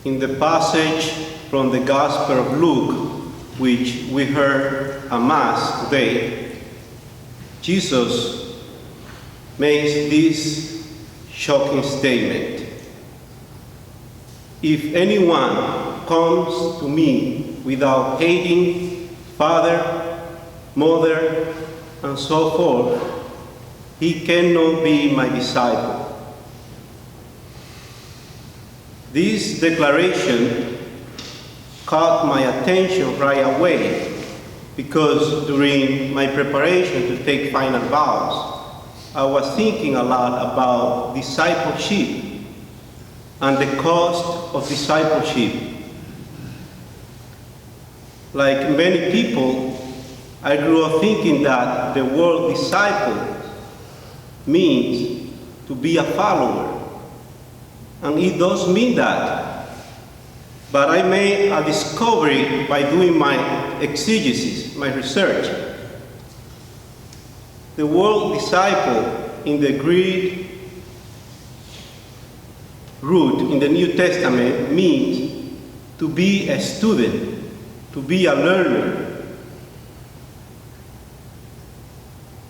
in the passage from the Gospel of Luke, which we heard at Mass today, Jesus makes this shocking statement. If anyone comes to me without hating father, mother, and so forth, he cannot be my disciple. This declaration caught my attention right away because during my preparation to take final vows, I was thinking a lot about discipleship and the cost of discipleship. Like many people, I grew up thinking that the word disciple means to be a follower. And it does mean that. But I made a discovery by doing my exegesis, my research. The word disciple in the Greek root in the New Testament means to be a student, to be a learner.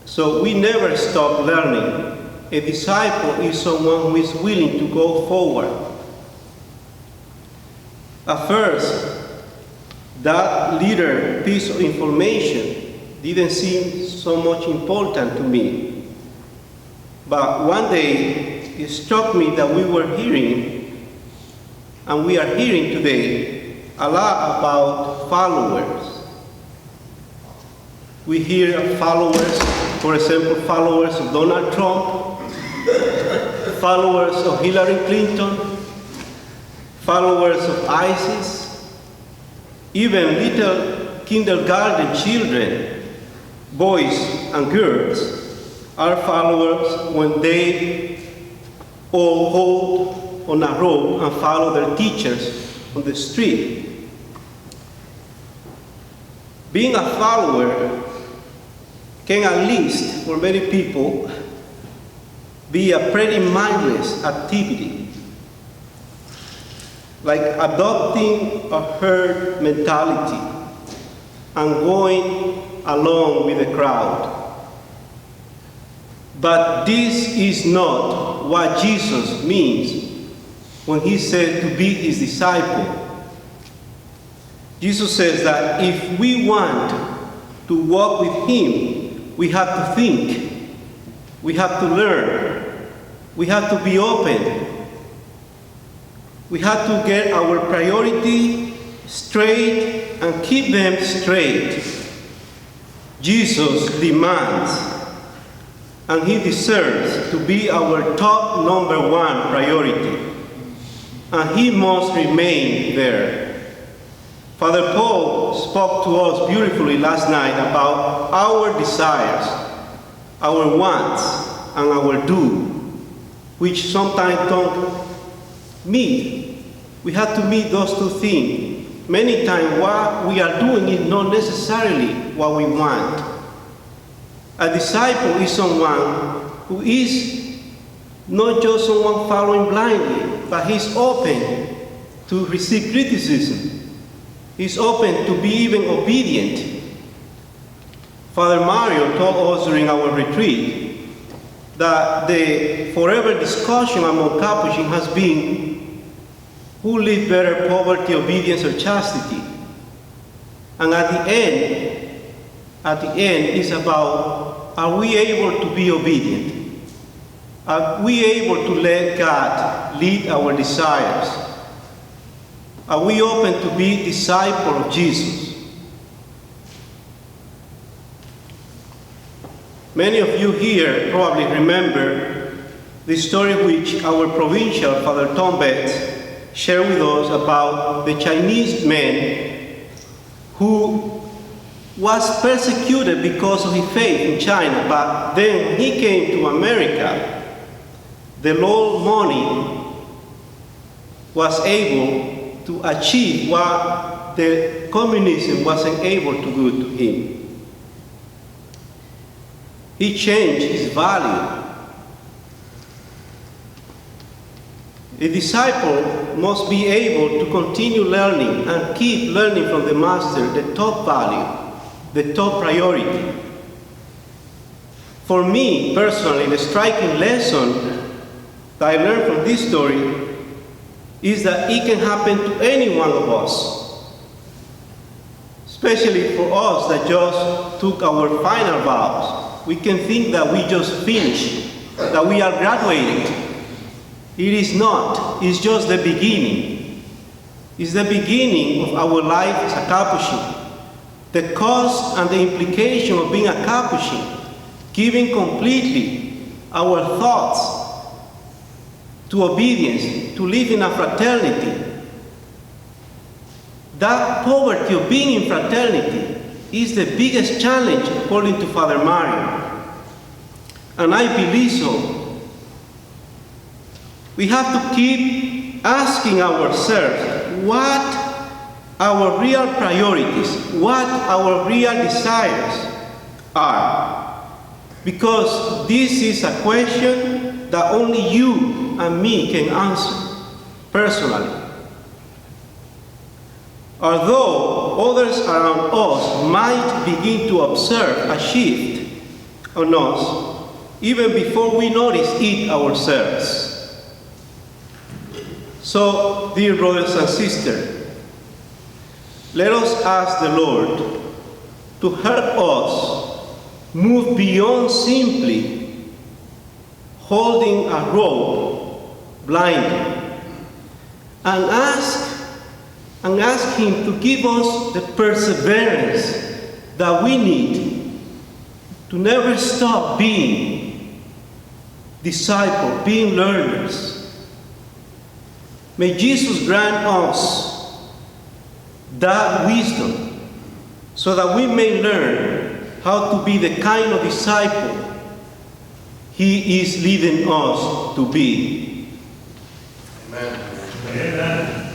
So we never stop learning. A disciple is someone who is willing to go forward. At first, that little piece of information didn't seem so much important to me. But one day, it struck me that we were hearing, and we are hearing today, a lot about followers. We hear of followers, for example, followers of Donald Trump, followers of Hillary Clinton, followers of ISIS, even little kindergarten children, boys and girls, are followers when they all hold on a rope and follow their teachers on the street. Being a follower can, at least for many people, be a pretty mindless activity, like adopting a herd mentality and going along with the crowd. But this is not what Jesus means when he said to be his disciple. Jesus says that if we want to walk with him, we have to think, we have to learn, we have to be open, we have to get our priority straight and keep them straight. Jesus demands, and he deserves to be our top number one priority, and he must remain there. Father Paul spoke to us beautifully last night about our desires, our wants, and our do, which sometimes don't meet. We have to meet those two things. Many times what we are doing is not necessarily what we want. A disciple is someone who is not just someone following blindly, but he's open to receive criticism. He's open to be even obedient. Father Mario told us during our retreat that the forever discussion among Capuchin has been who live better, poverty, obedience, or chastity. And at the end, it's about, are we able to be obedient? Are we able to let God lead our desires? Are we open to be disciples of Jesus? Many of you here probably remember the story which our provincial, Father Tom Betts, shared with us about the Chinese man who was persecuted because of his faith in China, but then when he came to America, the Lord money was able to achieve what the communism wasn't able to do to him. He changed his value. A disciple must be able to continue learning and keep learning from the Master, the top value, the top priority. For me, personally, the striking lesson that I learned from this story is that it can happen to any one of us, especially for us that just took our final vows. We can think that we just finished, that we are graduating. It is not. It's just the beginning. It's the beginning of our life as a Capuchin. The cost and the implication of being a Capuchin, giving completely our thoughts to obedience, to live in a fraternity. That poverty of being in fraternity is the biggest challenge according to Father Mario. And I believe so. We have to keep asking ourselves what our real priorities, what our real desires are. Because this is a question that only you and me can answer personally. Although others around us might begin to observe a shift on us, even before we notice it ourselves. So, dear brothers and sisters, let us ask the Lord to help us move beyond simply holding a rope blindly, and ask Him to give us the perseverance that we need to never stop being disciples, being learners. May Jesus grant us that wisdom so that we may learn how to be the kind of disciple He is leading us to be. Amen. Amen.